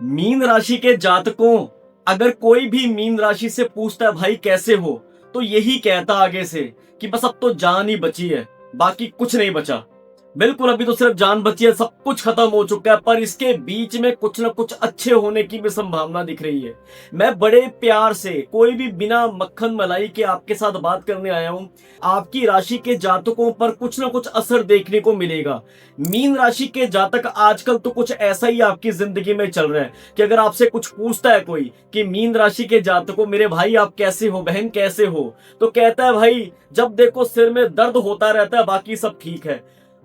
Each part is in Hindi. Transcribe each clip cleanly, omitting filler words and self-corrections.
मीन राशि के जातकों, अगर कोई भी मीन राशि से पूछता है भाई कैसे हो, तो यही कहता आगे से कि बस अब तो जान ही बची है, बाकी कुछ नहीं बचा। बिल्कुल, अभी तो सिर्फ जान बची है, सब कुछ खत्म हो चुका है, पर इसके बीच में कुछ ना कुछ अच्छे होने की भी संभावना दिख रही है। मैं बड़े प्यार से, कोई भी बिना मक्खन मलाई के आपके साथ बात करने आया हूं। आपकी राशि के जातकों पर कुछ ना कुछ असर देखने को मिलेगा। मीन राशि के जातक आजकल तो कुछ ऐसा ही आपकी जिंदगी में चल रहा है कि अगर आपसे कुछ पूछता है कोई कि मीन राशि के जातकों मेरे भाई आप कैसे हो, बहन कैसे हो, तो कहता है भाई जब देखो सिर में दर्द होता रहता है, बाकी सब ठीक है।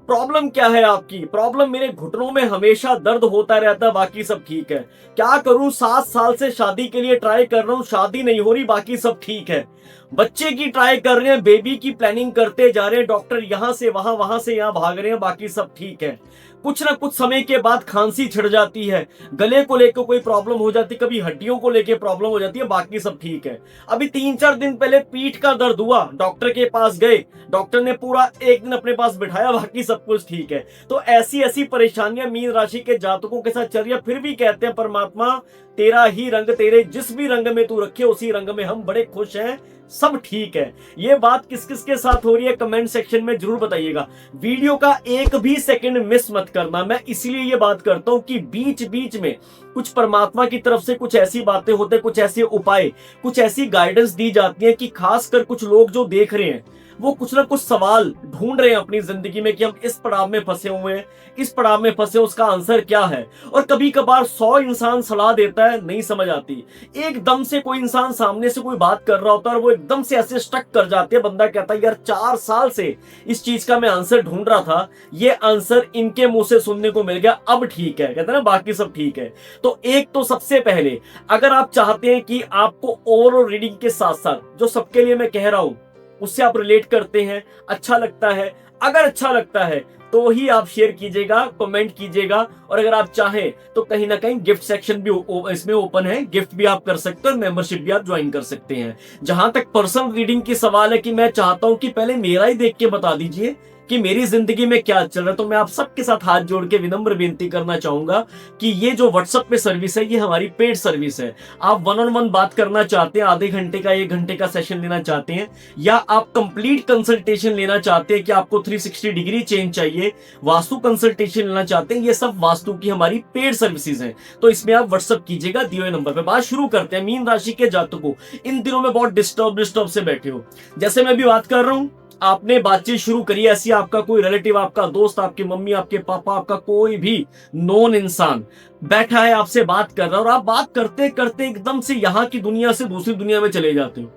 प्रॉब्लम क्या है आपकी? प्रॉब्लम मेरे घुटनों में हमेशा दर्द होता रहता है, बाकी सब ठीक है। क्या करूं, 7 साल से शादी के लिए ट्राई कर रहा हूं, शादी नहीं हो रही, बाकी सब ठीक है। बच्चे की ट्राई कर रहे हैं, बेबी की प्लानिंग करते जा रहे हैं, डॉक्टर यहां से वहां, वहां से यहां भाग रहे हैं, बाकी सब ठीक है। कुछ ना कुछ समय के बाद खांसी छिड़ जाती है, गले को लेकर कोई प्रॉब्लम हो जाती है, कभी हड्डियों को लेकर प्रॉब्लम हो जाती है, बाकी सब ठीक है। अभी 3-4 दिन पहले पीठ का दर्द हुआ, डॉक्टर के पास गए, डॉक्टर ने पूरा एक दिन अपने पास बिठाया, बाकी सब कुछ ठीक है। तो ऐसी ऐसी परेशानियां मीन राशि के जातकों के साथ चल रही है, फिर भी कहते हैं परमात्मा तेरा ही रंग, तेरे जिस भी रंग में तू रखे उसी रंग में हम बड़े खुश हैं, सब ठीक है। ये बात किस किस के साथ हो रही है कमेंट सेक्शन में जरूर बताइएगा। वीडियो का एक भी सेकंड मिस मत करना। मैं इसलिए ये बात करता हूं कि बीच बीच में कुछ परमात्मा की तरफ से कुछ ऐसी बातें होते हैं, कुछ ऐसे उपाय, कुछ ऐसी गाइडेंस दी जाती है कि खासकर कुछ लोग जो देख रहे हैं वो कुछ ना कुछ सवाल ढूंढ रहे हैं अपनी जिंदगी में कि हम इस पड़ाव में फंसे हुए हैं, इस पड़ाव में फंसे, उसका आंसर क्या है। और कभी कभार 100 इंसान सलाह देता है, नहीं समझ आती। एकदम से कोई इंसान सामने से कोई बात कर रहा होता है और वो एकदम से ऐसे स्टक कर जाते हैं, बंदा कहता है यार 4 साल से इस चीज का मैं आंसर ढूंढ रहा था, ये आंसर इनके मुंह से सुनने को मिल गया, अब ठीक है, कहते हैं ना बाकी सब ठीक है। तो एक तो सबसे पहले अगर आप चाहते हैं कि आपको ओवरऑल रीडिंग के साथ साथ जो सबके लिए मैं कह रहा हूं उससे आप रिलेट करते हैं, अच्छा लगता है, अगर अच्छा लगता है तो ही आप शेयर कीजिएगा, कमेंट कीजिएगा। और अगर आप चाहें तो कहीं ना कहीं गिफ्ट सेक्शन भी इसमें ओपन है, गिफ्ट भी आप कर सकते हैं और मेंबरशिप भी आप ज्वाइन कर सकते हैं। जहां तक पर्सनल रीडिंग की सवाल है कि मैं चाहता हूं कि पहले मेरा ही देख के बता दीजिए कि मेरी जिंदगी में क्या चल रहा है, तो मैं आप सबके साथ हाथ जोड़ के विनम्र बेनती करना चाहूंगा कि ये जो व्हाट्सएप पे सर्विस है ये हमारी पेड सर्विस है। आप 1-on-1 बात करना चाहते हैं, आधे घंटे का 1 घंटे का सेशन लेना चाहते हैं, या आप कंप्लीट कंसल्टेशन लेना चाहते हैं कि आपको 360 डिग्री चेंज चाहिए, वास्तु कंसल्टेशन लेना चाहते हैं, ये सब वास्तु की हमारी पेड सर्विसेज हैं। तो इसमें आप व्हाट्सएप कीजिएगा दिए हुए नंबर पे। बात शुरू करते हैं। मीन राशि के जातकों, इन दिनों में बहुत डिस्टर्ब से बैठे हो, जैसे मैं भी बात कर रहा हूं, आपने बातचीत शुरू करी, ऐसी आपका कोई रिलेटिव, आपका दोस्त, आपकी मम्मी, आपके पापा, आपका कोई भी नॉन इंसान बैठा है आपसे बात कर रहा है, और आप बात करते करते एकदम से यहाँ की दुनिया से दूसरी दुनिया में चले जाते हो।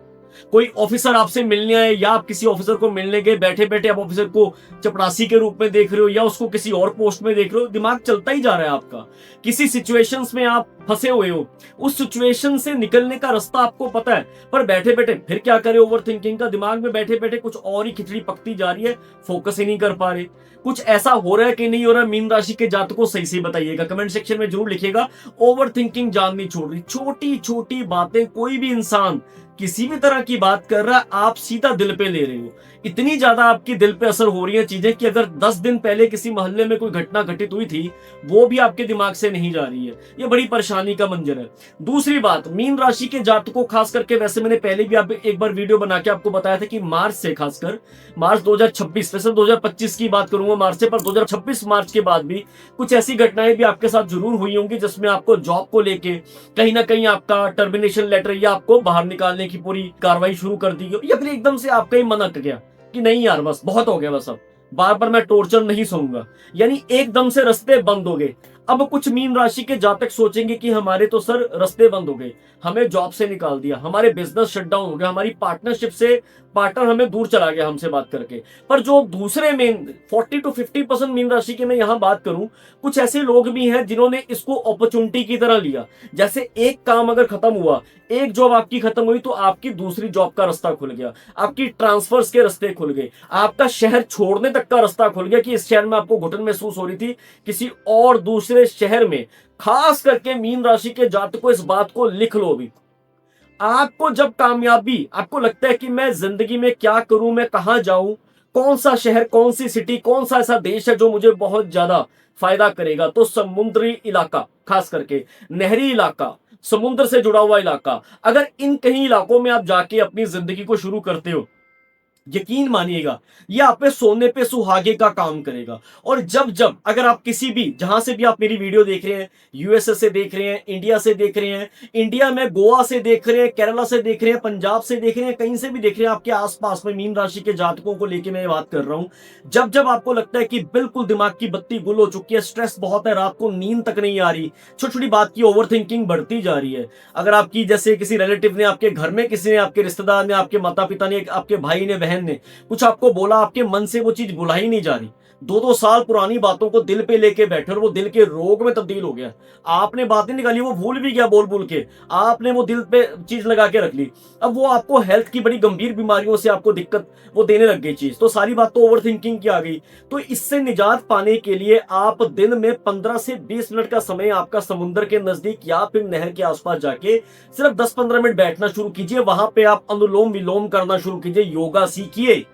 कोई ऑफिसर आपसे मिलने आए या आप किसी ऑफिसर को मिलने गए, बैठे बैठे आप ऑफिसर को चपरासी के रूप में देख रहे हो या उसको किसी और पोस्ट में देख रहे हो, दिमाग चलता ही जा रहा है आपका। किसी सिचुएशंस में आप फंसे हुए हो, उस सिचुएशन से निकलने का रास्ता आपको पता है, पर बैठे बैठे फिर क्या करें, ओवर थिंकिंग का, दिमाग में बैठे बैठे कुछ और ही खिचड़ी पकती जा रही है, फोकस ही नहीं कर पा रहे। कुछ ऐसा हो रहा है कि नहीं हो रहा? मीन राशि के जातकों सही सही बताइएगा, कमेंट सेक्शन में जरूर लिखिएगा। ओवर थिंकिंग जान नहीं छोड़ रही, छोटी छोटी बातें, कोई भी इंसान किसी भी तरह की बात कर रहा है, आप सीधा दिल पे ले रहे हो। इतनी ज्यादा आपकी दिल पे असर हो रही है चीजें कि अगर 10 दिन पहले किसी मोहल्ले में कोई घटना घटित हुई थी वो भी आपके दिमाग से नहीं जा रही है। ये बड़ी परेशानी का मंजर है। दूसरी बात, मीन राशि के जातकों खास करके, वैसे मैंने पहले भी आप एक बार वीडियो बना के आपको बताया था कि मार्च से, खासकर मार्च 2026, वैसे 2025 की बात करूंगा मार्च से, पर 2026 मार्च के बाद भी कुछ ऐसी घटनाएं भी आपके साथ जरूर हुई होंगी जिसमें आपको जॉब को लेके कहीं ना कहीं आपका टर्मिनेशन लेटर या आपको बाहर निकालने की पूरी कार्रवाई शुरू कर दी गई, या फिर एकदम से आपका ही मन अटक गया कि नहीं यार बस बहुत हो गया, बस अब बार बार मैं टॉर्चर नहीं सहूंगा, यानी एकदम से रास्ते बंद हो गए। अब कुछ मीन राशि के जातक सोचेंगे कि हमारे तो सर रास्ते बंद हो गए, हमें जॉब से निकाल दिया, हमारे बिजनेस शटडाउन हो गया, हमारी पार्टनरशिप से पार्टनर हमें दूर चला गया हमसे बात करके। पर जो दूसरे मेन 40 to 50% मीन राशि के मैं यहां बात करूं, कुछ ऐसे लोग भी हैं जिन्होंने इसको अपॉर्चुनिटी की तरह लिया। जैसे एक काम अगर खत्म हुआ, एक जॉब आपकी खत्म हुई, तो आपकी दूसरी जॉब का रास्ता खुल गया, आपकी ट्रांसफर्स के रास्ते खुल गए, आपका शहर छोड़ने तक का रास्ता खुल गया कि इस शहर में आपको घुटन महसूस हो रही थी, किसी और दूसरे शहर में। खास करके मीन राशि के जातकों इस बात को लिख लो अभी। आपको जब कामयाबी, आपको लगता है कि मैं जिंदगी में क्या करूं, मैं कहां जाऊं, कौन सा शहर, कौन सी सिटी, कौन सा ऐसा देश है जो मुझे बहुत ज्यादा फायदा करेगा? तो समुद्री इलाका, खास करके नहरी इलाका, समुद्र से जुड़ा हुआ इलाका। अगर इन कहीं इलाकों में आप जाके अपनी जिंदगी को शुरू करते हो, यकीन मानिएगा ये आप पे सोने पे सुहागे का काम करेगा। और जब जब अगर आप किसी भी, जहां से भी आप मेरी वीडियो देख रहे हैं, यूएसए से देख रहे हैं, इंडिया से देख रहे हैं, इंडिया में गोवा से देख रहे हैं, केरला से देख रहे हैं, पंजाब से देख रहे हैं, कहीं से भी देख रहे हैं, आपके आसपास में मीन राशि के जातकों को लेकर मैं बात कर रहा हूं। जब जब आपको लगता है कि बिल्कुल दिमाग की बत्ती गुल हो चुकी है, स्ट्रेस बहुत है, रात को नींद तक नहीं आ रही, छोटी छोटी बात की ओवर थिंकिंग बढ़ती जा रही है, अगर आपकी जैसे किसी रिलेटिव ने, आपके घर में किसी ने, आपके रिश्तेदार ने, आपके माता पिता ने, आपके भाई ने, बहन ने कुछ आपको बोला, आपके मन से वो चीज भुला ही नहीं जा रही, 2-2 साल पुरानी बातों को दिल पे लेके बैठे और वो दिल के रोग में तब्दील हो गया, आपने बात नहीं निकाली, वो भूल भी गया बोल बोल के, आपने वो दिल पे चीज लगा के रख ली, अब वो आपको हेल्थ की बड़ी गंभीर बीमारियों से आपको दिक्कत वो देने लग गई चीज। तो सारी बात तो ओवर थिंकिंग की आ गई। तो इससे निजात पाने के लिए आप दिन में 15 से 20 मिनट का समय आपका समुद्र के नजदीक या फिर नहर के आसपास जाके सिर्फ 10-15 मिनट बैठना शुरू कीजिए। वहां पे आप अनुलोम विलोम करना शुरू कीजिए, योगा सीखिए।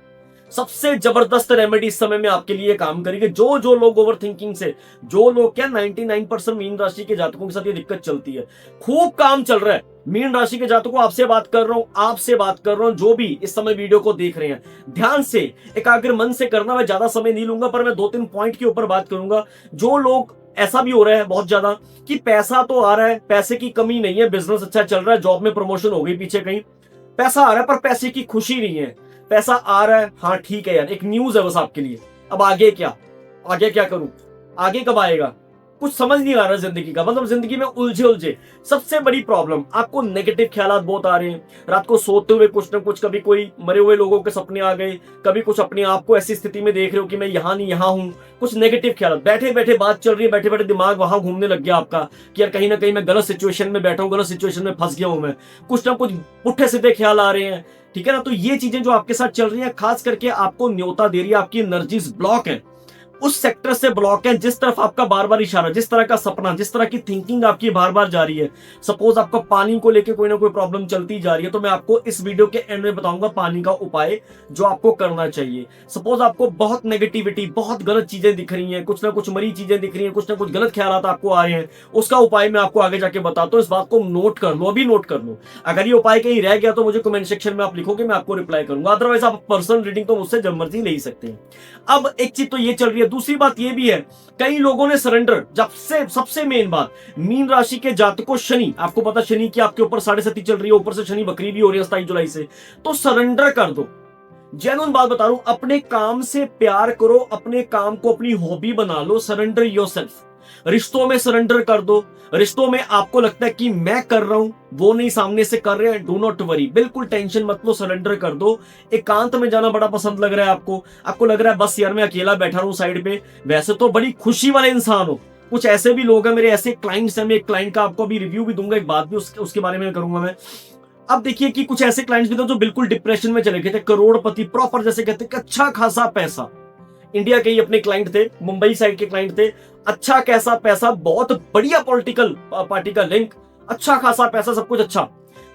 सबसे जबरदस्त रेमेडी इस समय में आपके लिए काम करेगी। जो जो लोग ओवर थिंकिंग से, जो लोग क्या 99% मीन राशि के जातकों के साथ ये दिक्कत चलती है, खूब काम चल रहा है मीन राशि के जातकों। आपसे बात कर रहा हूं, आपसे बात कर रहा हूं, जो भी इस समय वीडियो को देख रहे हैं, ध्यान से एकाग्र मन से करना। मैं ज्यादा समय नहीं लूंगा, पर मैं 2-3 पॉइंट के ऊपर बात करूंगा। जो लोग, ऐसा भी हो रहा है बहुत ज्यादा कि पैसा तो आ रहा है, पैसे की कमी नहीं है, बिजनेस अच्छा चल रहा है, जॉब में प्रमोशन हो गई पीछे कहीं, पैसा आ रहा है पर पैसे की खुशी नहीं है। पैसा आ रहा है, हाँ ठीक है यार, एक न्यूज है बस आपके लिए, अब आगे क्या, आगे क्या करूं, आगे कब आएगा, कुछ समझ नहीं आ रहा जिंदगी का, मतलब जिंदगी में उलझे उलझे। सबसे बड़ी प्रॉब्लम, आपको नेगेटिव ख्यालात बहुत आ रहे हैं, रात को सोते हुए कुछ ना कुछ, कभी कोई मरे हुए लोगों के सपने आ गए, कभी कुछ अपने आप को ऐसी स्थिति में देख रहे हो कि मैं यहाँ नहीं यहाँ हूं, कुछ नेगेटिव ख्याल, बैठे बैठे बात चल रही है, बैठे बैठे दिमाग वहां घूमने लग गया आपका कि यार कहीं ना कहीं मैं गलत सिचुएशन में बैठा हूं, गलत सिचुएशन में फंस गया हूं मैं, कुछ ना कुछ पुट्ठे सीधे ख्याल आ रहे हैं, ठीक है ना। तो ये चीजें जो आपके साथ चल रही है, खास करके आपको न्योता दे रही है, आपकी एनर्जीज ब्लॉक है, उस सेक्टर से ब्लॉक है जिस तरफ आपका बार बार इशारा, जिस तरह का सपना, जिस तरह की थिंकिंग आपकी बार बार जा रही है। सपोज आपका पानी को लेके कोई ना कोई प्रॉब्लम चलती जा रही है, तो मैं आपको इस वीडियो के एंड में बताऊंगा पानी का उपाय जो आपको करना चाहिए। सपोज आपको बहुत नेगेटिविटी, बहुत गलत चीजें दिख रही हैं, कुछ ना कुछ मरी चीजें दिख रही हैं, कुछ ना कुछ गलत ख्याल आपको आ रहे हैं, उसका उपाय मैं आपको आगे जाके बताता हूं। इस बात को नोट कर लो, अभी नोट कर लो। अगर ये उपाय कहीं रह गया तो मुझे कमेंट सेक्शन में आप लिखोगे, मैं आपको रिप्लाई करूंगा, अदरवाइज आप पर्सनल रीडिंग तो मुझसे जब मर्जी ले ही सकते हैं। अब एक चीज तो ये चल रही है, दूसरी बात ये भी है, कई लोगों ने सरेंडर, जब से सबसे मेन बात, मीन राशि के जातकों, शनि, आपको पता शनि की आपके ऊपर 7.5 चल रही है, ऊपर से शनि वक्री भी हो रही है 27 जुलाई से, तो सरेंडर कर दो। जेन्युइन बात बता रहा हूं, अपने काम से प्यार करो, अपने काम को अपनी हॉबी बना लो, सरेंडर योरसेल्फ। रिश्तों में सरेंडर कर दो। रिश्तों में आपको लगता है कि मैं कर रहा हूं, वो नहीं सामने से कर रहे हैं, डू नॉट वरी, बिल्कुल टेंशन मत लो, सरेंडर कर दो। एकांत में जाना बड़ा पसंद लग रहा है आपको लग रहा है बस यार मैं अकेला बैठा रहूं साइड पे, वैसे तो बड़ी खुशी वाले इंसान हो। कुछ ऐसे भी लोग हैं, मेरे ऐसे क्लाइंट्स हैं, मैं एक क्लाइंट का आपको अभी रिव्यू भी दूंगा, एक बात भी उसके बारे में करूंगा मैं। अब देखिए कि कुछ ऐसे क्लाइंट्स भी थे जो बिल्कुल डिप्रेशन में चले गए थे, करोड़पति प्रॉपर, जैसे कहते हैं अच्छा खासा पैसा, इंडिया के ही अपने क्लाइंट थे, मुंबई साइड के क्लाइंट थे, अच्छा कैसा पैसा, बहुत बढ़िया पॉलिटिकल पार्टी का लिंक, अच्छा खासा पैसा, सब कुछ अच्छा,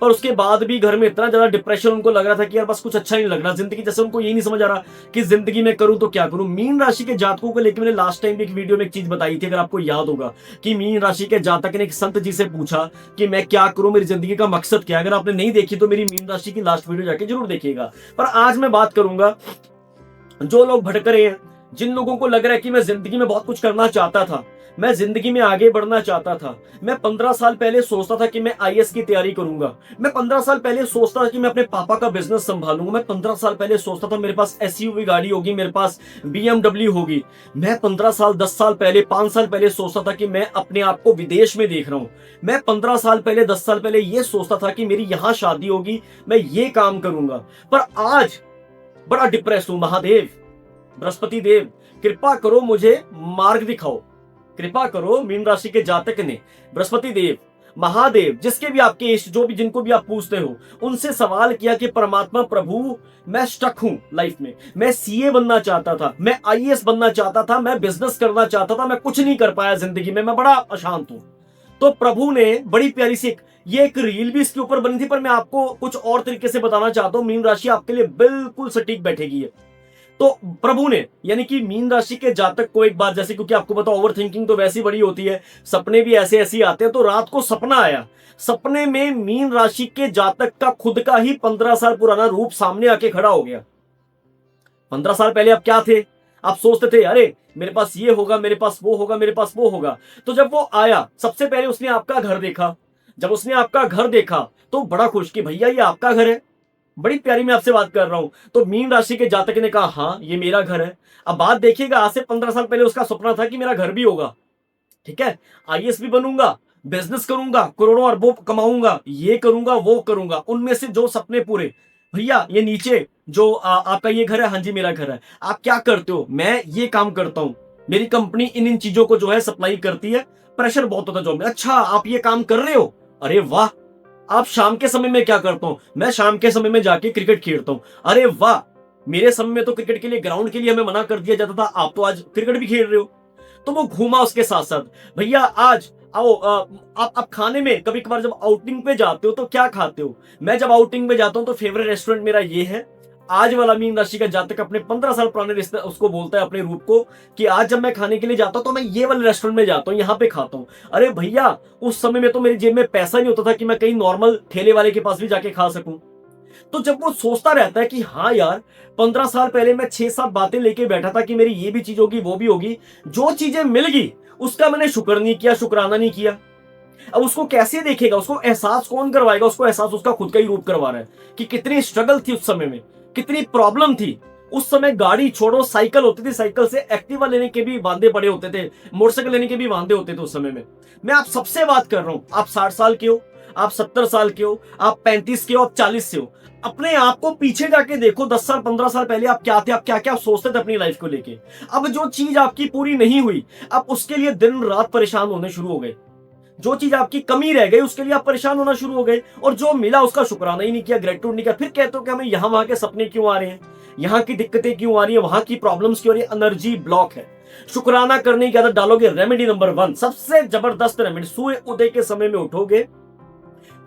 पर उसके बाद भी घर में इतना ज्यादा डिप्रेशन, उनको लग रहा था कि यार बस कुछ अच्छा नहीं लग रहा जिंदगी, जैसे उनको यही नहीं समझ आ रहा कि जिंदगी में करूं तो क्या करूं। मीन राशि के जातकों को लेकर मैंने लास्ट टाइम भी एक वीडियो में एक चीज बताई थी, अगर आपको याद होगा, कि मीन राशि के जातक ने एक संत जी से पूछा कि मैं क्या करूं, मेरी जिंदगी का मकसद क्या है। अगर आपने नहीं देखी तो मेरी मीन राशि की लास्ट वीडियो जाके जरूर देखिएगा। पर आज मैं बात करूंगा जो लोग भटक रहे हैं, जिन लोगों को लग रहा है कि मैं जिंदगी में बहुत कुछ करना चाहता था, मैं जिंदगी में आगे बढ़ना चाहता था, मैं 15 साल पहले सोचता था कि मैं आईएएस की तैयारी करूंगा, मैं 15 साल पहले सोचता था कि मैं अपने पापा का बिजनेस संभालूंगा, मैं 15 साल पहले सोचता था मेरे पास एसयूवी गाड़ी होगी, मेरे पास बीएमडब्ल्यू होगी, मैं 15 साल 10 साल पहले 5 साल पहले सोचता था कि मैं अपने आप को विदेश में देख रहा हूं, मैं 15 साल पहले 10 साल पहले यह सोचता था कि मेरी यहां शादी होगी, मैं ये काम करूंगा, पर आज बड़ा डिप्रेस हूं। महादेव, बृहस्पति देव, कृपा करो मुझे मार्ग दिखाओ, कृपा करो। मीन राशि के जातक ने बृहस्पति देव, महादेव, जिसके भी आपके इष्ट, जो भी जिनको भी आप पूछते हो, उनसे सवाल किया कि परमात्मा प्रभु, मैं स्टक हूं लाइफ में, मैं सीए बनना चाहता था, मैं आईएएस बनना चाहता था, मैं बिजनेस करना चाहता था, मैं कुछ नहीं कर पाया जिंदगी में, मैं बड़ा अशांत हूं। तो प्रभु ने बड़ी प्यारी सी ये एक रील भी इसके ऊपर बनी थी, पर मैं आपको कुछ और तरीके से बताना चाहता हूं, मीन राशि आपके लिए बिल्कुल सटीक बैठेगी। तो प्रभु ने यानी कि मीन राशि के जातक को एक बार, जैसे क्योंकि आपको पता ओवर थिंकिंग तो वैसी बड़ी होती है, सपने भी ऐसे ऐसे ही आते हैं, तो रात को सपना आया। सपने में मीन राशि के जातक का खुद का ही 15 साल पुराना रूप सामने आके खड़ा हो गया। 15 साल पहले आप क्या थे? आप सोचते थे अरे मेरे पास ये होगा, मेरे पास वो होगा, मेरे पास वो होगा। तो जब वो आया, सबसे पहले उसने आपका घर देखा। जब उसने आपका घर देखा तो बड़ा खुश कि भैया ये आपका घर है, बड़ी प्यारी मैं आपसे बात कर रहा हूं। तो मीन राशि के जातक ने कहा हाँ ये मेरा घर है। अब बात देखिएगा, आज से 15 साल पहले उसका सपना था कि मेरा घर भी होगा, ठीक है, आईएएस भी बनूंगा, बिजनेस करूंगा, करोड़ों अरबों कमाऊंगा, ये करूंगा वो करूंगा। उनमें से जो सपने पूरे, भैया ये नीचे जो आपका ये घर है, हाँ जी मेरा घर है। आप क्या करते हो? मैं ये काम करता हूं, मेरी कंपनी इन इन चीजों को जो है सप्लाई करती है, प्रेशर बहुत होता है जॉब में। अच्छा आप ये काम कर रहे हो, अरे वाह। आप शाम के समय में क्या करता हूं? मैं शाम के समय में जाके क्रिकेट खेलता हूं। अरे वाह, मेरे समय में तो क्रिकेट के लिए, ग्राउंड के लिए हमें मना कर दिया जाता था, आप तो आज क्रिकेट भी खेल रहे हो। तो वो घूमा उसके साथ साथ, भैया आज आओ आप खाने में कभी कभार जब आउटिंग पे जाते हो तो क्या खाते हो? मैं जब आउटिंग पे जाता हूं तो फेवरेट रेस्टोरेंट मेरा ये है। आज वाला मीन राशि का जातक अपने 15 साल पुराने रिश्ते उसको बोलता है अपने रूप को कि आज जब मैं खाने के लिए जाता हूं तो मैं ये वाले रेस्टोरेंट में जाता हूं, यहां पे खाता हूं। अरे भैया उस समय में तो मेरी जेब में पैसा नहीं होता था कि मैं कहीं नॉर्मल ठेले वाले के पास भी जाके खा सकूं। तो जब वो सोचता रहता है कि हाँ यार 15 साल पहले मैं 6-7 बातें लेके बैठा था कि मेरी ये भी चीज होगी वो भी होगी, जो चीजें मिल गई उसका मैंने शुक्र नहीं किया, शुक्राना नहीं किया। अब उसको कैसे देखेगा? उसको एहसास कौन करवाएगा? उसको एहसास उसका खुद का ही रूप करवा रहा है कि कितनी स्ट्रगल थी उस समय में, कितनी प्रॉब्लम थी उस समय। गाड़ी छोड़ो, साइकिल होती थी, साइकिल से एक्टिवा लेने के भी वांदे पड़े होते थे, मोटरसाइकिल लेने के भी वांदे होते थे उस समय में। मैं आप सबसे बात कर रहा हूं, आप 60 साल के हो, आप 70 साल के हो, आप 35 के हो, आप 40 से हो, अपने आप को पीछे जाके देखो 10 साल 15 साल पहले आप क्या थे, आप क्या क्या सोचते थे अपनी लाइफ को लेके। अब जो चीज आपकी पूरी नहीं हुई, आप उसके लिए दिन रात परेशान होने शुरू हो गए। जो चीज आपकी कमी रह गई उसके लिए आप परेशान होना शुरू हो गए, और जो मिला उसका शुक्राना ही नहीं किया, ग्रेटिट्यूड नहीं किया। फिर कहते हो कि हमें यहां वहां के सपने क्यों आ रहे हैं, यहाँ की दिक्कतें क्यों आ रही है, वहां की प्रॉब्लम्स क्यों आ रही है? एनर्जी ब्लॉक है। शुक्राना करने की आदत डालोगे। रेमेडी नंबर 1, सबसे जबरदस्त रेमेडी, सूर्य उदय के समय में उठोगे।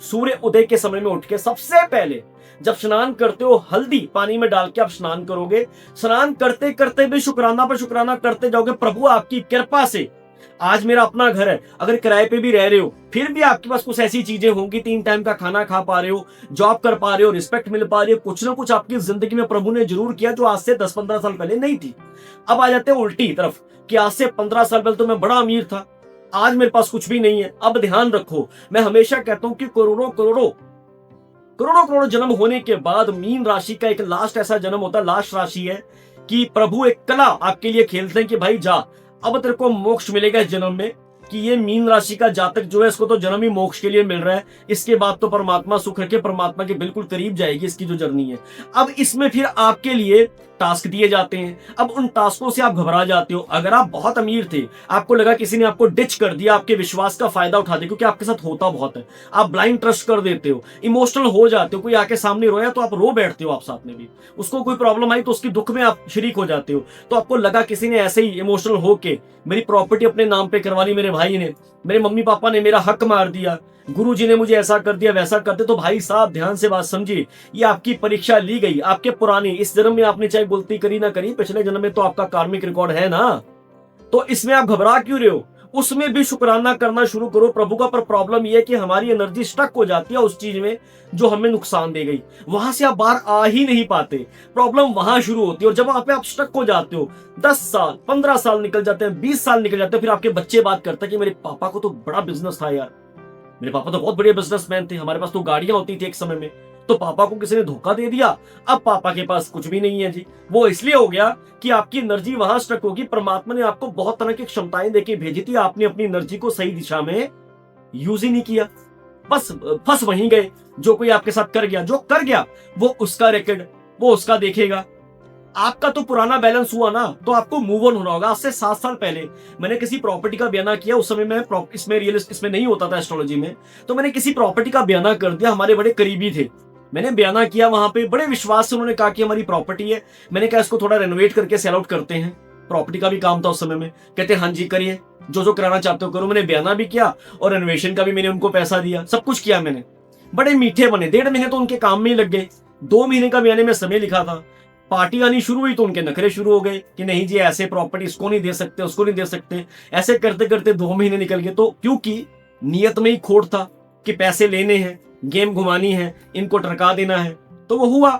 सूर्य उदय के समय में उठ के सबसे पहले जब स्नान करते हो, हल्दी पानी में डाल के आप स्नान करोगे। स्नान करते करते भी शुक्राना पर शुक्राना करते जाओगे। प्रभु आपकी कृपा से आज मेरा अपना घर है। अगर किराए पे भी रह रहे हो फिर भी आपके पास कुछ ऐसी चीजें होंगी, 3 टाइम का खाना खा पा रहे हो, जॉब कर पा रहे हो, रिस्पेक्ट मिल पा रही है, कुछ ना कुछ आपकी जिंदगी में प्रभु ने जरूर किया जो आज से 10-15 साल पहले नहीं थी। अब आ जाते हैं उल्टी तरफ कि आज से 15 साल पहले तो मैं बड़ा अमीर था, आज मेरे पास कुछ भी नहीं है। अब ध्यान रखो, मैं हमेशा कहता हूं कि करोड़ों करोड़ों करोड़ों करोड़ों जन्म होने के बाद मीन राशि का एक लास्ट ऐसा जन्म होता है, लास्ट राशि है कि प्रभु एक कला आपके लिए खेलते हैं कि भाई जा, अब तेरे को मोक्ष मिलेगा इस जन्म में। कि ये मीन राशि का जातक जो है इसको तो जन्म ही मोक्ष के लिए मिल रहा है, इसके बाद तो परमात्मा सुख रखे, परमात्मा के बिल्कुल करीब जाएगी इसकी जो जर्नी है। अब इसमें फिर आपके लिए टास्क दिए जाते हैं। अब उन टास्कों से आप घबरा जाते हो। अगर आप बहुत अमीर थे, आपको लगा किसी ने आपको डिच कर दिया, आपके विश्वास का फायदा उठा दिया, क्योंकि आपके साथ होता बहुत है, आप ब्लाइंड ट्रस्ट कर देते हो, इमोशनल हो जाते हो। कोई आके सामने रोया तो आप रो बैठते हो, आप साथ में भी। उसको कोई प्रॉब्लम आई तो उसकी दुख में आप शरीक हो जाते हो। तो आपको लगा किसी ने ऐसे ही इमोशनल होके मेरी प्रॉपर्टी अपने नाम पे करवा ली, मेरे भाई ने, मेरे मम्मी पापा ने मेरा हक मार दिया, गुरुजी ने मुझे ऐसा कर दिया वैसा कर दिया। तो भाई साहब ध्यान से बात समझिए, ये आपकी परीक्षा ली गई। आपके पुरानी, इस जन्म में आपने चाहे गलती करी ना करी, पिछले जन्म में तो आपका कार्मिक रिकॉर्ड है ना, तो इसमें आप घबरा क्यों रहे हो? उसमें भी शुक्राना करना शुरू करो प्रभु का। पर प्रॉब्लम यह है कि हमारी एनर्जी स्टक हो जाती है उस चीज में जो हमें नुकसान दे गई, वहां से आप बाहर आ ही नहीं पाते। प्रॉब्लम वहां शुरू होती है, और जब वहां पे आप स्टक हो जाते हो, 10 साल 15 साल निकल जाते हैं, 20 साल निकल जाते हैं, फिर आपके बच्चे बात करते हैं कि मेरे पापा को तो बड़ा बिजनेस था यार, मेरे पापा तो बहुत बड़े बिजनेसमैन थे, हमारे पास तो गाड़ियां होती थी एक समय में, तो पापा को किसी ने धोखा दे दिया, अब पापा के पास कुछ भी नहीं है जी। वो इसलिए हो गया कि आपकी एनर्जी वहां स्टक होगी। परमात्मा ने आपको बहुत तरह की क्षमताएं देके भेजी थी, आपने अपनी एनर्जी को सही दिशा में यूज ही नहीं किया, बस फंस वहीं गए। जो कोई आपके साथ कर गया, जो कर गया वो उसका रिकॉर्ड, वो उसका देखेगा। आपका तो पुराना बैलेंस हुआ ना, तो आपको मूव ऑन होना होगा। आज से 7 साल पहले मैंने किसी प्रॉपर्टी का बयाना किया, उस समय मैं इसमें रियलिस्ट इसमें नहीं होता था एस्ट्रोलॉजी में, तो मैंने किसी प्रॉपर्टी का बयाना कर दिया। हमारे बड़े करीबी थे, मैंने बयाना किया वहां पे, बड़े विश्वास से उन्होंने कहा कि हमारी प्रॉपर्टी है। मैंने कहा इसको थोड़ा रेनोवेट करके सेल आउट करते हैं, प्रॉपर्टी का भी काम था उस समय में। कहते हाँ जी करिए, जो जो कराना चाहते हो करो। मैंने बयाना भी किया और रेनोवेशन का भी मैंने उनको पैसा दिया, सब कुछ किया मैंने। बड़े मीठे बने, 1.5 महीने तो उनके काम में ही लग गए। 2 महीने का मैंने समय लिखा था, पार्टी आनी शुरू हुई तो उनके नखरे शुरू हो गए कि नहीं जी ऐसे प्रॉपर्टी इसको नहीं दे सकते, उसको नहीं दे सकते। ऐसे करते करते 2 महीने निकल गए। तो क्योंकि नियत में ही खोट था कि पैसे लेने हैं, गेम घुमानी है, इनको टरका देना है, तो वो हुआ।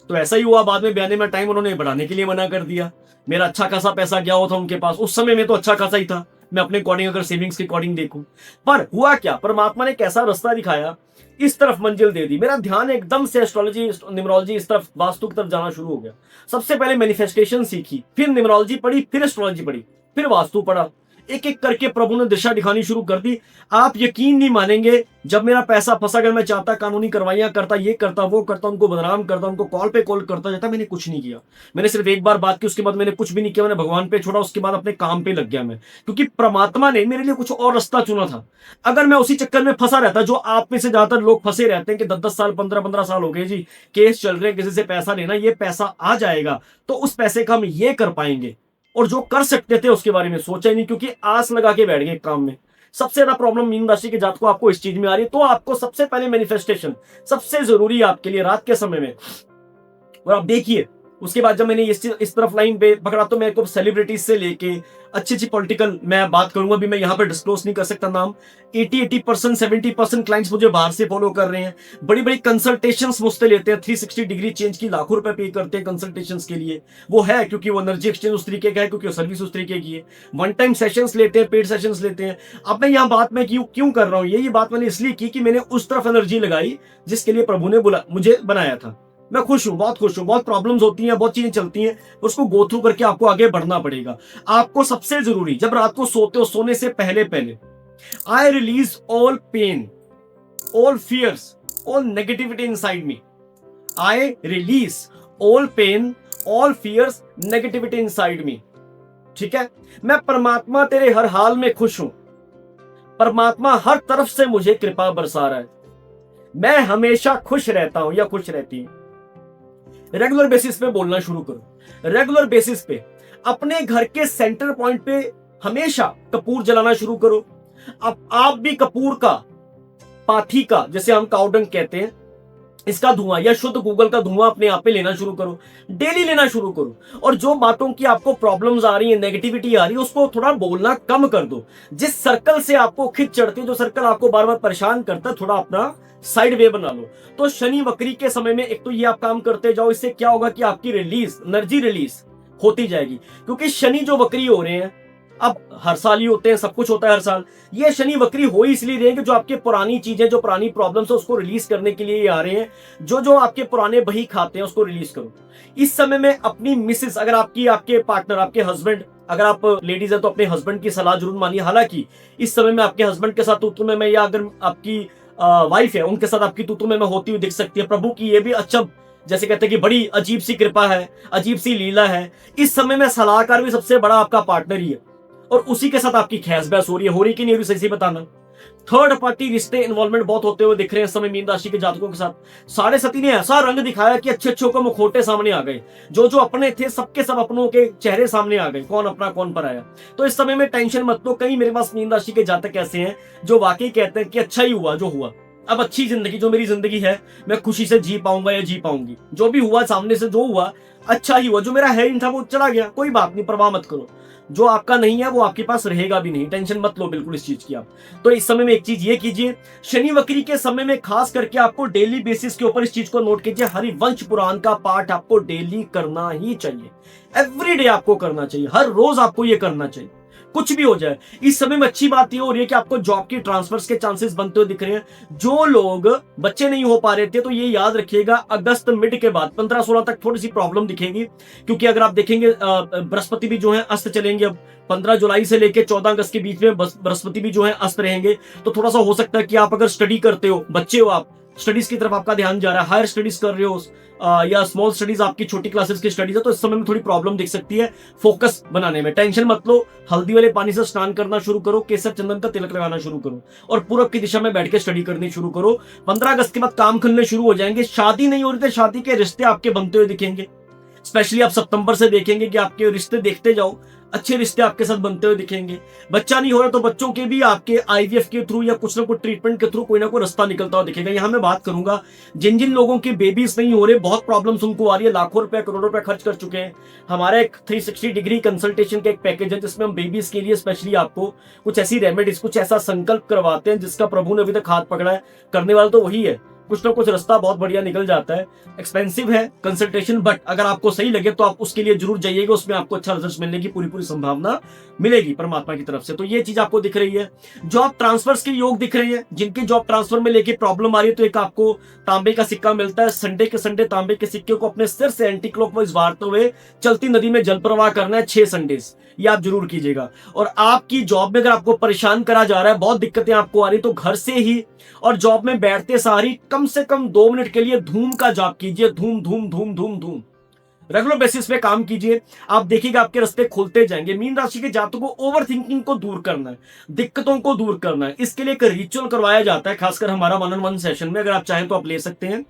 तो ऐसा ही हुआ। बाद में बयाने में टाइम उन्होंने बढ़ाने के लिए मना कर दिया। मेरा अच्छा खासा पैसा गया हुआ था उनके पास, उस समय में तो अच्छा खासा ही था, मैं अपने अकॉर्डिंग अगर सेविंग्स के अकॉर्डिंग देखूं। पर हुआ क्या, परमात्मा ने कैसा रास्ता दिखाया, इस तरफ मंजिल दे दी। मेरा ध्यान एकदम से एस्ट्रोलॉजी, न्यूमरोलॉजी, इस तरफ वास्तु की तरफ जाना शुरू हो गया। सबसे पहले मैनिफेस्टेशन सीखी, फिर न्यूमरोलॉजी पढ़ी, फिर एस्ट्रोलॉजी पढ़ी, फिर वास्तु पढ़ा। एक एक करके प्रभु ने दिशा दिखानी शुरू कर दी। आप यकीन नहीं मानेंगे, जब मेरा पैसा फंसा गया, मैं चाहता कानूनी कार्रवाइयां करता, ये करता, वो करता, उनको बदनाम करता, उनको कॉल पे कॉल करता जाता, मैंने कुछ नहीं किया। मैंने सिर्फ एक बार बात की, उसके बाद मैंने कुछ भी नहीं किया। मैंने भगवान पे छोड़ा, उसके बाद अपने काम पे लग गया मैं, क्योंकि परमात्मा ने मेरे लिए कुछ और रास्ता चुना था। अगर मैं उसी चक्कर में फंसा रहता, जो आप में से ज्यादातर लोग फंसे रहते हैं कि 10-10 साल, 15-15 साल हो गए जी, केस चल रहे हैं, किसी से पैसा लेना, ये पैसा आ जाएगा तो उस पैसे का हम ये कर पाएंगे, और जो कर सकते थे उसके बारे में सोचा ही नहीं, क्योंकि आस लगा के बैठ गए काम में। सबसे ज्यादा प्रॉब्लम मीन राशि के जातकों को आपको इस चीज में आ रही है। तो आपको सबसे पहले मैनिफेस्टेशन सबसे जरूरी है आपके लिए रात के समय में। और आप देखिए, उसके बाद जब मैंने इस तरफ लाइन पे पकड़ा तो मेरे को सेलिब्रिटीज से लेके अच्छी अच्छी पॉलिटिकल, मैं बात करूंगा, अभी मैं यहां पर डिस्क्लोज नहीं कर सकता नाम, 80% 70% क्लाइंट्स मुझे बाहर से फॉलो कर रहे हैं। बड़ी बड़ी कंसल्टेशंस मुझसे लेते हैं, 360 डिग्री चेंज की लाखों रुपए पे करते हैं कंसल्टेशंस के लिए। वो है क्योंकि वो एनर्जी एक्सचेंज उस तरीके का है, क्योंकि वो सर्विस उस तरीके की है। वन टाइम सेशंस लेते हैं, पेड सेशंस लेते हैं। अब मैं यहाँ बात में क्यों कर रहा हूँ, ये बात मैंने इसलिए की कि मैंने उस तरफ एनर्जी लगाई जिसके लिए प्रभु ने मुझे बनाया था। मैं खुश हूं, बहुत खुश हूं। बहुत प्रॉब्लम्स होती हैं, बहुत चीजें चलती हैं, उसको गो थ्रू करके आपको आगे बढ़ना पड़ेगा। आपको सबसे जरूरी, जब रात को सोते हो, सोने से पहले I release all pain, all fears, all negativity inside me. I release all pain, all fears, negativity inside me. ठीक है, मैं परमात्मा तेरे हर हाल में खुश हूं। परमात्मा हर तरफ से मुझे कृपा बरसा रहा है। मैं हमेशा खुश रहता हूं या खुश रहती हूं। रेगुलर बेसिस पे बोलना शुरू करो। रेगुलर बेसिस पे अपने घर के सेंटर पॉइंट पे हमेशा कपूर जलाना शुरू करो। अब आप भी कपूर का, पाथी का, जैसे हम काउडंग कहते हैं, इसका धुआं या शुद्ध गूगल का धुआं अपने आप पे लेना शुरू करो, डेली लेना शुरू करो। और जो बातों की आपको प्रॉब्लम्स आ रही है, नेगेटिविटी आ रही है, उसको थोड़ा बोलना कम कर दो। जिस सर्कल से आपको खिंच चढ़ती है, जो सर्कल आपको बार बार परेशान करता है, थोड़ा अपना साइड वे बना लो। तो शनि वक्री के समय में एक तो ये आप काम करते जाओ, इससे क्या होगा कि आपकी एनर्जी रिलीज होती जाएगी। क्योंकि शनि जो वक्री हो रहे हैं, अब हर साल ही होते हैं, सब कुछ होता है हर साल, ये शनि वक्री हो इसलिए रहे हैं कि जो आपके पुरानी चीजें, जो पुरानी प्रॉब्लम्स है, उसको रिलीज करने के लिए ये आ रहे हैं। जो आपके पुराने बही खाते हैं उसको रिलीज करो। इस समय में अपनी मिसेस, अगर आपके पार्टनर, आपके हस्बैंड, अगर आप लेडीज है तो अपने हस्बैंड की सलाह जरूर मानिए। हालांकि इस समय में आपके हस्बैंड के साथ तूतू में, या अगर आपकी वाइफ है उनके साथ आपकी तूतू में होती हुई दिख सकती है। प्रभु की ये भी अचंभ, जैसे कहते हैं कि बड़ी अजीब सी कृपा है, अजीब सी लीला है। इस समय में सलाहकार भी सबसे बड़ा आपका पार्टनर ही है, और उसी के साथ आपकी खैस बहस हो रही कि नहीं हो रही, सही बताना। थर्ड पार्टी रिश्ते इन्वॉल्वमेंट बहुत होते हुए दिख रहे हैं इस समय मीन राशि के जातकों के साथ। 7.5 ने ऐसा रंग दिखाया कि अच्छे अच्छों को मुखौटे सामने आ गए। जो अपने थे, सबके सब अपनों के चेहरे सामने आ गए, कौन अपना कौन पर आया। तो इस समय में टेंशन मत लो। कहीं मेरे पास मीन राशि के जातक ऐसे हैं जो वाकई कहते हैं कि अच्छा ही हुआ जो हुआ, अब अच्छी जिंदगी, जो मेरी जिंदगी है, मैं खुशी से जी पाऊंगा या जी पाऊंगी। जो भी हुआ सामने से, जो हुआ अच्छा ही हुआ। जो मेरा है नहीं था वो चला गया, कोई बात नहीं, परवाह मत करो। जो आपका नहीं है वो आपके पास रहेगा भी नहीं, टेंशन मत लो बिल्कुल इस चीज की आप। तो इस समय में एक चीज ये कीजिए, शनि वक्री के समय में खास करके आपको डेली बेसिस के ऊपर इस चीज को नोट कीजिए, हरिवंश पुराण का पाठ आपको डेली करना ही चाहिए। एवरीडे आपको करना चाहिए, हर रोज आपको ये करना चाहिए, कुछ भी हो जाए। इस समय में अच्छी बात ये हो रही है कि आपको जॉब की ट्रांसफर्स के चांसेस बनते हुए दिख रहे हैं। जो लोग बच्चे नहीं हो पा रहे थे, तो ये याद रखिएगा, अगस्त मिड के बाद 15-16 तक थोड़ी सी प्रॉब्लम दिखेगी। क्योंकि अगर आप देखेंगे बृहस्पति भी जो है अस्त चलेंगे। अब 15 जुलाई से लेकर 14 अगस्त के बीच में बृहस्पति भी जो है अस्त रहेंगे। तो थोड़ा सा हो सकता है कि आप अगर स्टडी करते हो, बच्चे हो, आप स्टडीज की तरफ आपका ध्यान जा रहा है, हायर स्टडीज कर रहे हो, या स्मॉल स्टडीज, आपकी छोटी क्लासेस की स्टडीज है, तो इस समय में थोड़ी प्रॉब्लम दिख सकती है फोकस बनाने में। टेंशन मत लो, हल्दी वाले पानी से स्नान करना शुरू करो, केसर चंदन का तिलक लगाना शुरू करो, और पूरब की दिशा में बैठ के स्टडी करनी शुरू करो। 15 अगस्त के बाद काम खुलने शुरू हो जाएंगे। शादी नहीं हो रही थी, शादी के रिश्ते आपके बनते हुए दिखेंगे। स्पेशली आप सितंबर से देखेंगे कि आपके रिश्ते देखते जाओ, अच्छे रिश्ते आपके साथ बनते हुए दिखेंगे। बच्चा नहीं हो रहा तो बच्चों के भी आपके आईवीएफ के थ्रू या कुछ ना कुछ ट्रीटमेंट के थ्रू कोई ना कोई रास्ता निकलता हुआ दिखेगा। यहाँ मैं बात करूंगा जिन जिन लोगों के बेबीज नहीं हो रहे, बहुत प्रॉब्लम्स उनको आ रही है, लाखों रुपए करोड़ों रुपए खर्च कर चुके हैं। हमारा एक 360 डिग्री कंसल्टेशन का एक पैकेज है जिसमें हम बेबीज के लिए स्पेशली आपको कुछ ऐसी रेमेडीज, कुछ ऐसा संकल्प करवाते हैं जिसका प्रभु ने अभी तक हाथ पकड़ा है। करने वाला तो वही है, कुछ ना कुछ रास्ता बहुत बढ़िया निकल जाता है। एक्सपेंसिव है कंसल्टेशन, बट अगर आपको सही लगे तो आप उसके लिए जरूर जाइएगा, उसमें आपको अच्छा रिजल्ट मिलने की पूरी पूरी संभावना मिलेगी परमात्मा की तरफ से। तो ये चीज आपको दिख रही है। जॉब ट्रांसफर्स के योग दिख रहे हैं, जिनके जॉब ट्रांसफर में लेके प्रॉब्लम आ रही है तो एक आपको तांबे का सिक्का मिलता है। संडे के संडे तांबे के सिक्के को अपने सिर से एंटी क्लॉकवाइज वारते हुए चलती नदी में जल प्रवाह करना है 6 संडेज, ये आप जरूर कीजिएगा। और आपकी जॉब में अगर आपको परेशान करा जा रहा है, बहुत दिक्कतें आपको आ रही, तो घर से ही और जॉब में बैठते सारी कम से कम 2 मिनट के लिए धूम का जाप कीजिए। धूम धूम धूम धूम धूम रेगुलर बेसिस पे काम कीजिए, आप देखिएगा आपके रास्ते खुलते जाएंगे। मीन राशि के जातकों को ओवर थिंकिंग को दूर करना है, दिक्कतों को दूर करना है, इसके लिए एक रिचुअल करवाया जाता है, खासकर हमारा 1-on-1 सेशन में। अगर आप चाहें तो आप ले सकते हैं।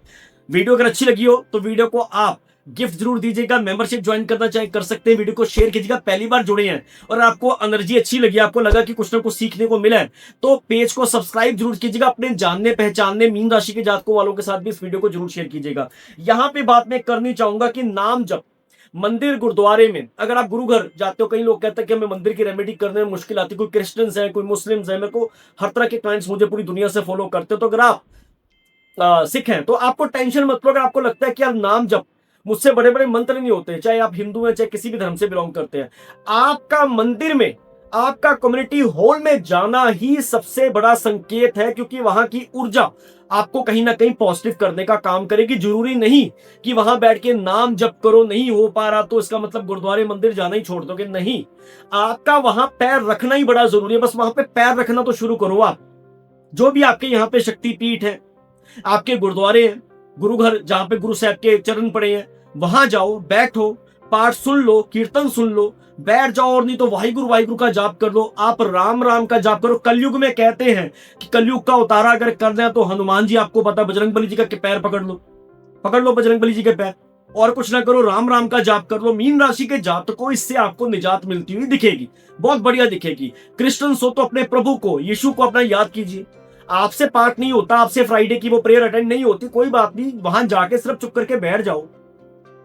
वीडियो अगर अच्छी लगी हो तो वीडियो को आप गिफ्ट जरूर दीजिएगा। मेंबरशिप ज्वाइन करना चाहे कर सकते हैं। वीडियो को शेयर कीजिएगा। पहली बार जुड़े हैं और आपको एनर्जी अच्छी लगी, आपको लगा कि कुछ ना कुछ सीखने को मिला है, तो पेज को सब्सक्राइब जरूर कीजिएगा। अपने जानने पहचानने मीन राशि के जातकों वालों के साथ भी इस वीडियो को जरूर शेयर कीजिएगा। यहां पे बात मैं करनी चाहूंगा कि नाम जप मंदिर गुरुद्वारे में, अगर आप गुरु घर जाते हो, कई लोग कहते हैं कि हमें मंदिर की रेमेडी करने में मुश्किल आती है, कोई क्रिश्चियंस है, कोई मुस्लिम्स है, मेरे को हर तरह के क्लाइंट्स मुझे पूरी दुनिया से फॉलो करते हो, तो अगर आप सिख हैं तो आपको टेंशन मत लो। अगर आपको लगता है कि यार नाम जप मुझसे बड़े बड़े मंत्र नहीं होते, चाहे आप हिंदू हैं चाहे किसी भी धर्म से बिलोंग करते हैं, आपका मंदिर में, आपका कम्युनिटी हॉल में जाना ही सबसे बड़ा संकेत है, क्योंकि वहां की ऊर्जा आपको कहीं ना कहीं पॉजिटिव करने का काम करेगी। जरूरी नहीं कि वहां बैठ के नाम जप करो, नहीं हो पा रहा तो इसका मतलब गुरुद्वारे मंदिर जाना ही छोड़ दोगे, नहीं। आपका वहां पैर रखना ही बड़ा जरूरी है, बस वहां पे पैर रखना तो शुरू करो। आप जो भी आपके यहाँ पे शक्तिपीठ है, आपके गुरुद्वारे हैं, गुरु घर जहां पे गुरु साहब के चरण पड़े हैं, वहां जाओ, बैठो, पाठ सुन लो, कीर्तन सुन लो, बैठ जाओ, और नहीं तो वाहिगुरु वाहिगुरु का जाप कर लो, आप राम राम का जाप करो। कलयुग में कहते हैं कि कलयुग का उतारा अगर करना है तो हनुमान जी, आपको पता, बजरंगबली जी का पैर पकड़ लो बजरंगबली जी के पैर, और कुछ ना करो, राम राम का जाप कर लो। मीन राशि के जातकों, इससे आपको निजात मिलती हुई दिखेगी, बहुत बढ़िया दिखेगी। क्रिश्चियंस हो तो अपने प्रभु को, यीशु को अपना याद कीजिए। आपसे पाठ नहीं होता, आपसे फ्राइडे की वो प्रेयर अटेंड नहीं होती, कोई बात नहीं, वहां जाके सिर्फ चुप करके बैठ जाओ,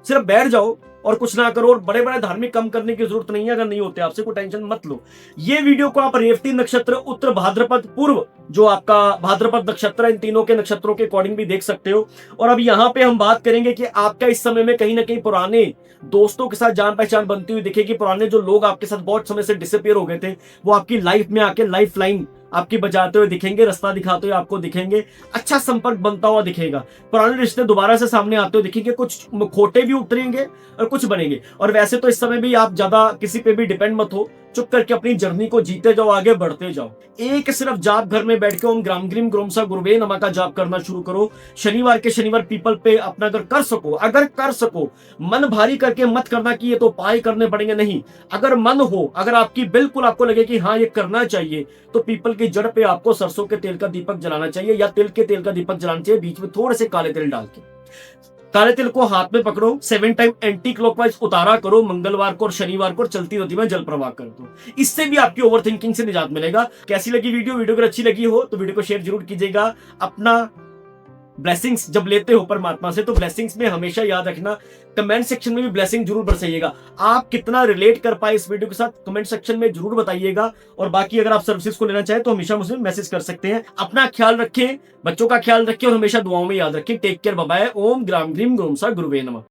सिर्फ बैठ जाओ और कुछ ना करो। और बड़े बड़े धार्मिक काम करने की जरूरत नहीं है, अगर नहीं होते आपसे, कोई टेंशन मत लो। ये वीडियो को आप रेवती नक्षत्र, उत्तर भाद्रपद, पूर्व जो आपका भाद्रपद नक्षत्र है, इन तीनों के नक्षत्रों के अकॉर्डिंग भी देख सकते हो। और अब यहाँ पे हम बात करेंगे कि आपका इस समय में कहीं ना कहीं पुराने दोस्तों के साथ जान पहचान बनती हुई दिखेगी। पुराने जो लोग आपके साथ बहुत समय से डिसअपियर हो गए थे, वो आपकी लाइफ में आके लाइफ लाइन आपकी बजाते हुए दिखेंगे, रास्ता दिखाते हुए आपको दिखेंगे, अच्छा संपर्क बनता हुआ दिखेगा। पुराने रिश्ते दोबारा से सामने आते हुए दिखेंगे, कुछ खोटे भी उतरेंगे और कुछ बनेंगे। और वैसे तो इस समय भी आप ज्यादा किसी पे भी डिपेंड मत हो, चुप करके अपनी जर्नी को जीते जाओ, आगे बढ़ते जाओ। एक सिर्फ जाप घर में बैठ के ओम ग्राम ग्रीम ग्रोमसा गुरुवे नमः का जाप करना शुरू करो। शनिवार के शनिवार पीपल पे अपना अगर कर सको, मन भारी करके मत करना कि ये तो उपाय करने पड़ेंगे, नहीं। अगर मन हो, अगर आपकी बिल्कुल आपको लगे कि हाँ ये करना चाहिए, तो पीपल की जड़ पे आपको सरसों के तेल का दीपक जलाना चाहिए, या तिल के तेल का दीपक जलाना चाहिए, बीच में थोड़े से काले तिल डाल के। काले तिल को हाथ में पकड़ो, 7 टाइम एंटी क्लॉकवाइज उतारा करो, मंगलवार को और शनिवार को, चलती नदी में जल प्रवाह कर दो। इससे भी आपकी ओवर थिंकिंग से निजात मिलेगा। कैसी लगी वीडियो अगर अच्छी लगी हो तो वीडियो को शेयर जरूर कीजिएगा। अपना ब्लेसिंग्स जब लेते हो परमात्मा से, तो ब्लेसिंग्स में हमेशा याद रखना, कमेंट सेक्शन में भी ब्लेसिंग जरूर बरसाइएगा। आप कितना रिलेट कर पाए इस वीडियो के साथ कमेंट सेक्शन में जरूर बताइएगा। और बाकी अगर आप सर्विसेज को लेना चाहें तो हमेशा मुझे मैसेज कर सकते हैं। अपना ख्याल रखें, बच्चों का ख्याल रखें और हमेशा दुआओं में याद रखें। Take care, bye bye. ओम ग्राम ग्रीम ग्रोमसा गुरुवे नमः।